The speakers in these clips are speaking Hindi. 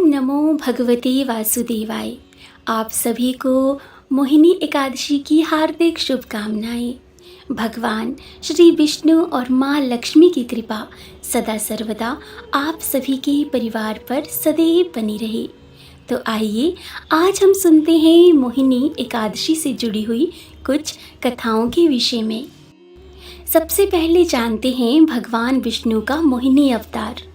नमो भगवते वासुदेवाय। आप सभी को मोहिनी एकादशी की हार्दिक शुभकामनाएं। भगवान श्री विष्णु और माँ लक्ष्मी की कृपा सदा सर्वदा आप सभी के परिवार पर सदैव बनी रहे। तो आइए आज हम सुनते हैं मोहिनी एकादशी से जुड़ी हुई कुछ कथाओं के विषय में। सबसे पहले जानते हैं भगवान विष्णु का मोहिनी अवतार।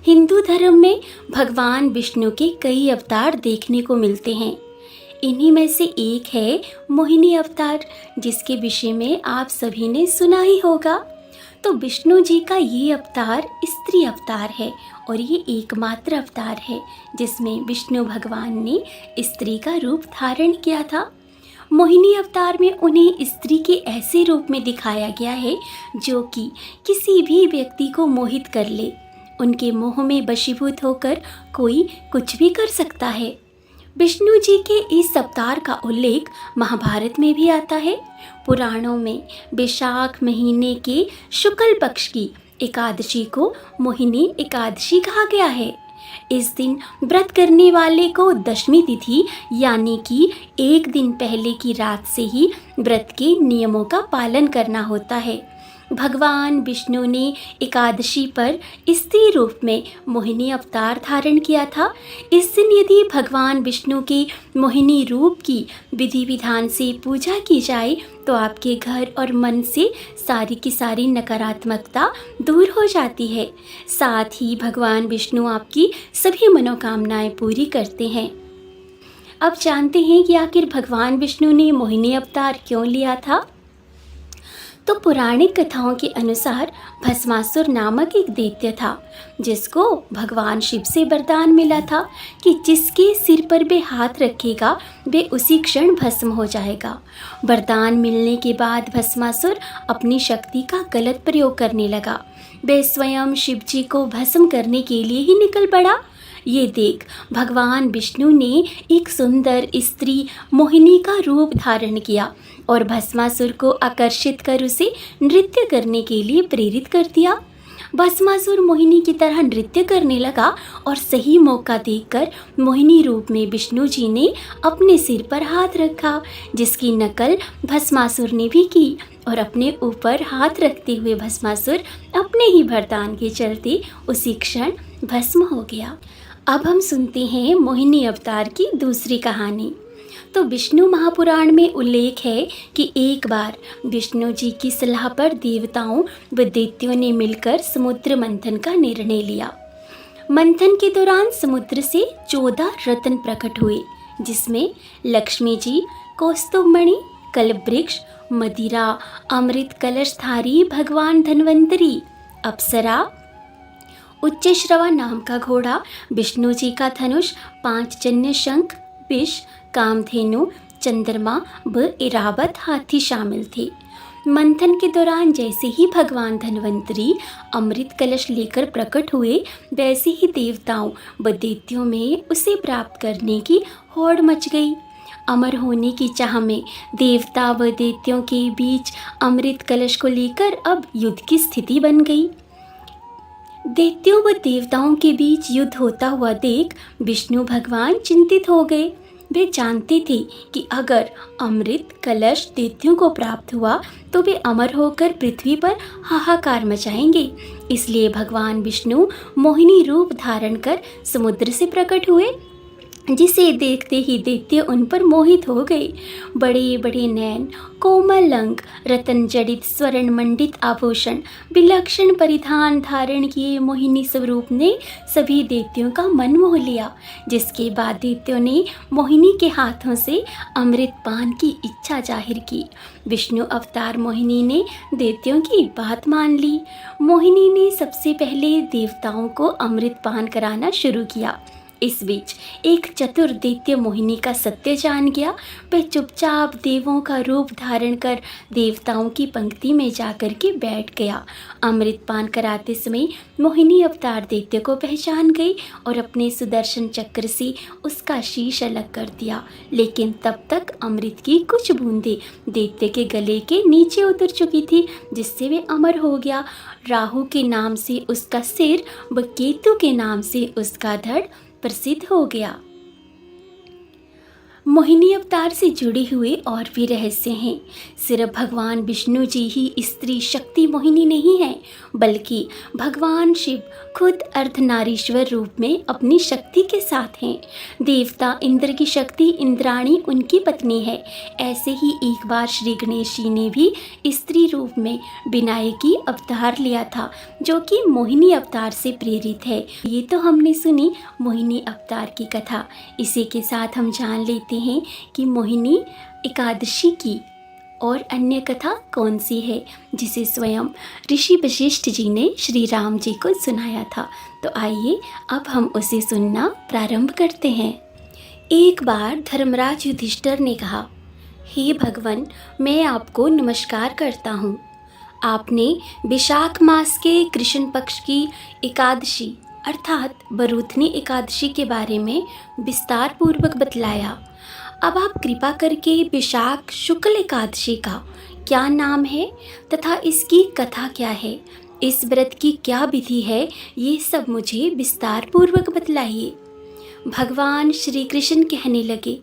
हिंदू धर्म में भगवान विष्णु के कई अवतार देखने को मिलते हैं। इन्हीं में से एक है मोहिनी अवतार, जिसके विषय में आप सभी ने सुना ही होगा। तो विष्णु जी का ये अवतार स्त्री अवतार है और ये एकमात्र अवतार है जिसमें विष्णु भगवान ने स्त्री का रूप धारण किया था। मोहिनी अवतार में उन्हें स्त्री के ऐसे रूप में दिखाया गया है जो कि किसी भी व्यक्ति को मोहित कर ले। उनके मोह में वशीभूत होकर कोई कुछ भी कर सकता है। विष्णु जी के इस अवतार का उल्लेख महाभारत में भी आता है। पुराणों में वैशाख महीने के शुक्ल पक्ष की एकादशी को मोहिनी एकादशी कहा गया है। इस दिन व्रत करने वाले को दशमी तिथि यानी कि एक दिन पहले की रात से ही व्रत के नियमों का पालन करना होता है। भगवान विष्णु ने एकादशी पर स्त्री रूप में मोहिनी अवतार धारण किया था। इस दिन यदि भगवान विष्णु के मोहिनी रूप की विधि विधान से पूजा की जाए तो आपके घर और मन से सारी की सारी नकारात्मकता दूर हो जाती है। साथ ही भगवान विष्णु आपकी सभी मनोकामनाएं पूरी करते हैं। अब जानते हैं कि आखिर भगवान विष्णु ने मोहिनी अवतार क्यों लिया था। तो पौराणिक कथाओं के अनुसार भस्मासुर नामक एक दैत्य था जिसको भगवान शिव से वरदान मिला था कि जिसके सिर पर वे हाथ रखेगा वे उसी क्षण भस्म हो जाएगा। वरदान मिलने के बाद भस्मासुर अपनी शक्ति का गलत प्रयोग करने लगा। वे स्वयं शिव जी को भस्म करने के लिए ही निकल पड़ा। ये देख भगवान विष्णु ने एक सुंदर स्त्री मोहिनी का रूप धारण किया और भस्मासुर को आकर्षित कर उसे नृत्य करने के लिए प्रेरित कर दिया। भस्मासुर मोहिनी की तरह नृत्य करने लगा और सही मौका देखकर मोहिनी रूप में विष्णु जी ने अपने सिर पर हाथ रखा, जिसकी नकल भस्मासुर ने भी की और अपने ऊपर हाथ रखते हुए भस्मासुर अपने ही वरदान के चलते उसी क्षण भस्म हो गया। अब हम सुनते हैं मोहिनी अवतार की दूसरी कहानी। तो विष्णु महापुराण में उल्लेख है कि एक बार विष्णु जी की सलाह पर देवताओं व दैत्यों ने मिलकर समुद्र मंथन का निर्णय लिया। मंथन के दौरान समुद्र से 14 रत्न प्रकट हुए, जिसमें लक्ष्मी जी, कौस्तुभमणि, कल्पवृक्ष, मदिरा, अमृत कलशधारी भगवान धन्वंतरी, अप्सरा, उच्चश्रवा नाम का घोड़ा, विष्णु जी का धनुष, 5 जन्य शंख, विष, कामधेनु, चंद्रमा व इरावत हाथी शामिल थे। मंथन के दौरान जैसे ही भगवान धन्वंतरी अमृत कलश लेकर प्रकट हुए वैसे ही देवताओं व दैत्यों में उसे प्राप्त करने की होड़ मच गई। अमर होने की चाह में देवता व दैत्यों के बीच अमृत कलश को लेकर अब युद्ध की स्थिति बन गई। दैत्यों व देवताओं के बीच युद्ध होता हुआ देख विष्णु भगवान चिंतित हो गए। वे जानते थे कि अगर अमृत कलश दैत्यों को प्राप्त हुआ तो वे अमर होकर पृथ्वी पर हाहाकार मचाएंगे। इसलिए भगवान विष्णु मोहिनी रूप धारण कर समुद्र से प्रकट हुए, जिसे देखते ही दैत्य उन पर मोहित हो गए। बड़े बड़े नैन, कोमल अंग, रतन जड़ित स्वर्ण मंडित आभूषण, विलक्षण परिधान धारण किए मोहिनी स्वरूप ने सभी दैत्यों का मन मोह लिया। जिसके बाद दैत्यों ने मोहिनी के हाथों से अमृत पान की इच्छा जाहिर की। विष्णु अवतार मोहिनी ने दैत्यों की बात मान ली। मोहिनी ने सबसे पहले देवताओं को अमृत पान कराना शुरू किया। इस बीच एक चतुर दैत्य मोहिनी का सत्य जान गया। वह चुपचाप देवों का रूप धारण कर देवताओं की पंक्ति में जाकर के बैठ गया। अमृत पान कराते समय मोहिनी अवतार दैत्य को पहचान गई और अपने सुदर्शन चक्र से उसका शीश अलग कर दिया। लेकिन तब तक अमृत की कुछ बूंदें दैत्य के गले के नीचे उतर चुकी थी, जिससे वे अमर हो गया। राहु के नाम से उसका सिर व केतु के नाम से उसका धड़ प्रसिद्ध हो गया। मोहिनी अवतार से जुड़े हुए और भी रहस्य हैं। सिर्फ भगवान विष्णु जी ही स्त्री शक्ति मोहिनी नहीं है, बल्कि भगवान शिव खुद अर्धनारीश्वर रूप में अपनी शक्ति के साथ हैं। देवता इंद्र की शक्ति इंद्राणी उनकी पत्नी है। ऐसे ही एक बार श्री गणेश जी ने भी स्त्री रूप में विनायकी अवतार लिया था, जो कि मोहिनी अवतार से प्रेरित है। ये तो हमने सुनी मोहिनी अवतार की कथा। इसी के साथ हम जान लेते हैं कि मोहिनी एकादशी की और अन्य कथा कौन सी है, जिसे स्वयं ऋषि वशिष्ठ जी ने श्री राम जी को सुनाया था। तो आइए अब हम उसे सुनना प्रारंभ करते हैं। एक बार धर्मराज युधिष्ठिर ने कहा, हे भगवान, मैं आपको नमस्कार करता हूँ। आपने वैशाख मास के कृष्ण पक्ष की एकादशी अर्थात बरूथनी एकादशी के बारे में विस्तार पूर्वक बतलाया। अब आप कृपा करके वैशाख शुक्ल एकादशी का क्या नाम है तथा इसकी कथा क्या है, इस व्रत की क्या विधि है, ये सब मुझे विस्तार पूर्वक बतलाइए। भगवान श्री कृष्ण कहने लगे,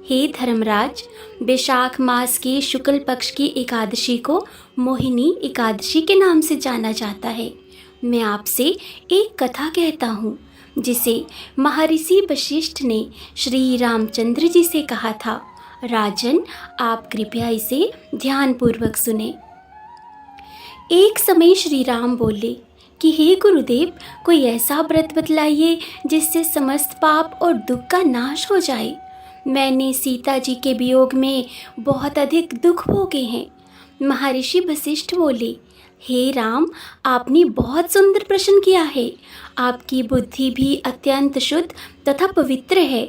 हे धर्मराज, वैशाख मास के शुक्ल पक्ष की एकादशी को मोहिनी एकादशी के नाम से जाना जाता है। मैं आपसे एक कथा कहता हूँ, जिसे महर्षि वशिष्ठ ने श्री रामचंद्र जी से कहा था। राजन, आप कृपया इसे ध्यानपूर्वक सुने। एक समय श्री राम बोले कि हे गुरुदेव, कोई ऐसा व्रत बतलाइए जिससे समस्त पाप और दुख का नाश हो जाए। मैंने सीता जी के वियोग में बहुत अधिक दुख भोगे हैं। महर्षि वशिष्ठ बोले, हे राम, आपने बहुत सुंदर प्रश्न किया है। आपकी बुद्धि भी अत्यंत शुद्ध तथा पवित्र है।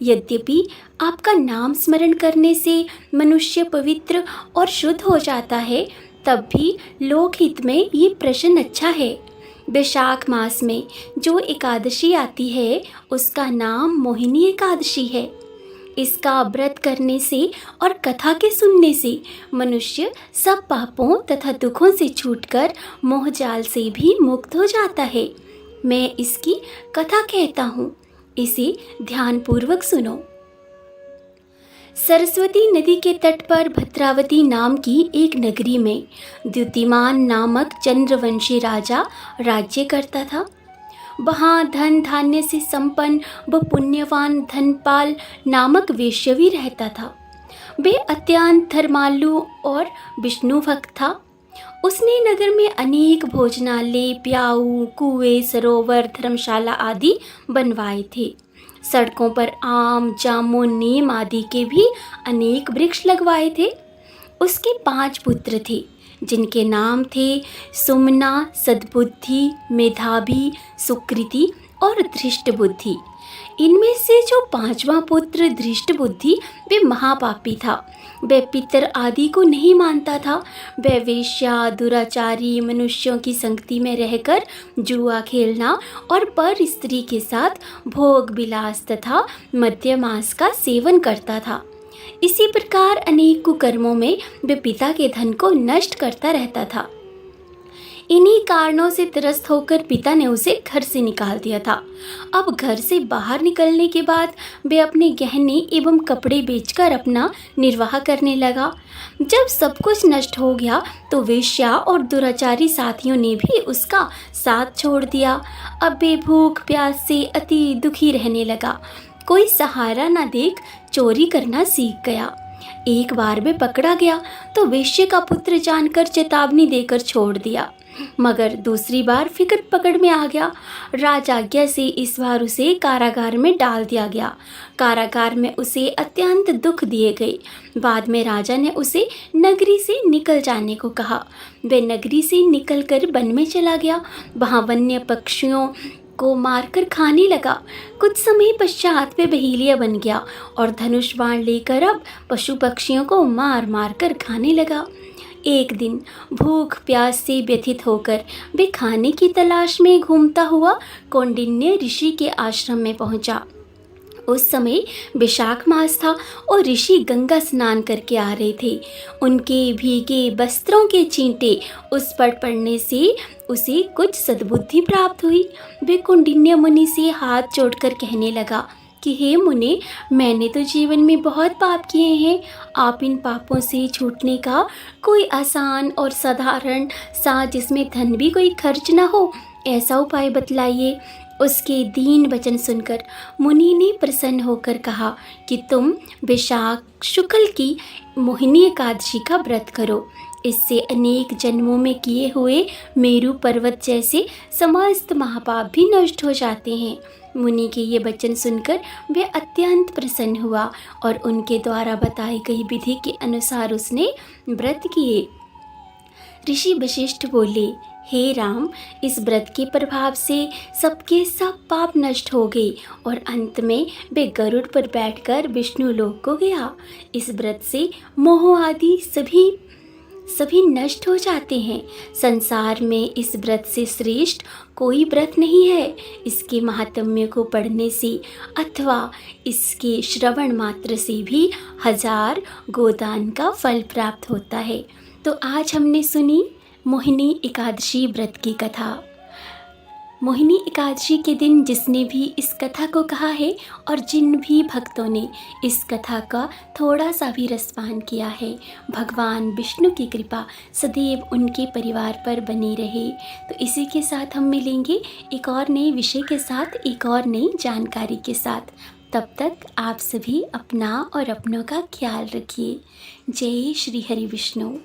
यद्यपि आपका नाम स्मरण करने से मनुष्य पवित्र और शुद्ध हो जाता है, तब भी लोकहित में ये प्रश्न अच्छा है। वैशाख मास में जो एकादशी आती है, उसका नाम मोहिनी एकादशी है। इसका व्रत करने से और कथा के सुनने से मनुष्य सब पापों तथा दुखों से छूटकर मोहजाल से भी मुक्त हो जाता है। मैं इसकी कथा कहता हूँ, इसे ध्यानपूर्वक सुनो। सरस्वती नदी के तट पर भद्रावती नाम की एक नगरी में द्युतिमान नामक चंद्रवंशी राजा राज्य करता था। वहाँ धन धान्य से संपन्न व पुण्यवान धनपाल नामक वेश्य भी रहता था। वे अत्यंत धर्मालु और विष्णु भक्त था। उसने नगर में अनेक भोजनालय, प्याऊ, कुएं, सरोवर, धर्मशाला आदि बनवाए थे। सड़कों पर आम, जामुन, नीम आदि के भी अनेक वृक्ष लगवाए थे। उसके 5 पुत्र थे, जिनके नाम थे सुमना, सद्बुद्धि, मेधावी, सुकृति और धृष्ट बुद्धि। इनमें से जो 5वां पुत्र धृष्ट बुद्धि, वे महापापी था। वह पितर आदि को नहीं मानता था। वह वेश्या, दुराचारी, मनुष्यों की संगति में रहकर जुआ खेलना और पर स्त्री के साथ भोग विलास तथा मद्यमांस का सेवन करता था। इसी प्रकार अनेक कुकर्मों में वह पिता के धन को नष्ट करता रहता था। इन्हीं कारणों से त्रस्त होकर पिता ने उसे घर से निकाल दिया था। अब घर से बाहर निकलने के बाद वे अपने गहने एवं कपड़े बेचकर अपना निर्वाह करने लगा। जब सब कुछ नष्ट हो गया तो वेश्या और दुराचारी साथियों ने भी उसका साथ छोड़ दिया। अब वे भूख प्यास से अति दुखी रहने लगा। कोई सहारा न देख चोरी करना सीख गया। एक बार वे पकड़ा गया तो वेश्या का पुत्र जानकर चेतावनी देकर छोड़ दिया, मगर दूसरी बार फिक्र पकड़ में आ गया। राजाज्ञा से इस बार उसे कारागार में डाल दिया गया। कारागार में उसे अत्यंत दुख दिए गए। बाद में राजा ने उसे नगरी से निकल जाने को कहा। वह नगरी से निकलकर वन में चला गया। वहाँ वन्य पक्षियों को मारकर खाने लगा। कुछ समय पश्चात वे बहेलिया बन गया और धनुष बाण लेकर अब पशु पक्षियों को मार मार कर खाने लगा। एक दिन भूख प्यास से व्यथित होकर वे खाने की तलाश में घूमता हुआ कौंडिन्य ऋषि के आश्रम में पहुंचा। उस समय वैशाख मास था और ऋषि गंगा स्नान करके आ रहे थे। उनके भीगे वस्त्रों के चींटे उस पर पड़ने से उसे कुछ सद्बुद्धि प्राप्त हुई। वे कौंडिन्य मुनि से हाथ जोड़कर कहने लगा कि हे मुने, मैंने तो जीवन में बहुत पाप किए हैं। आप इन पापों से छूटने का कोई आसान और साधारण सा, जिसमें धन भी कोई खर्च ना हो, ऐसा उपाय बतलाइए। उसके दीन वचन सुनकर मुनि ने प्रसन्न होकर कहा कि तुम वैशाख शुक्ल की मोहिनी एकादशी का व्रत करो। इससे अनेक जन्मों में किए हुए मेरु पर्वत जैसे समस्त महापाप भी नष्ट हो जाते हैं। मुनि के ये वचन सुनकर वे अत्यंत प्रसन्न हुआ और उनके द्वारा बताई गई विधि के अनुसार उसने व्रत किए। ऋषि वशिष्ठ बोले, हे राम, इस व्रत के प्रभाव से सबके सब पाप नष्ट हो गए और अंत में वे गरुड़ पर बैठकर विष्णु लोक को गया। इस व्रत से मोह आदि सभी नष्ट हो जाते हैं। संसार में इस व्रत से श्रेष्ठ कोई व्रत नहीं है। इसके महात्म्य को पढ़ने से अथवा इसके श्रवण मात्र से भी 1000 गोदान का फल प्राप्त होता है। तो आज हमने सुनी मोहिनी एकादशी व्रत की कथा। मोहिनी एकादशी के दिन जिसने भी इस कथा को कहा है और जिन भी भक्तों ने इस कथा का थोड़ा सा भी रसपान किया है, भगवान विष्णु की कृपा सदैव उनके परिवार पर बनी रहे। तो इसी के साथ हम मिलेंगे एक और नए विषय के साथ, एक और नई जानकारी के साथ। तब तक आप सभी अपना और अपनों का ख्याल रखिए। जय श्री हरि विष्णु।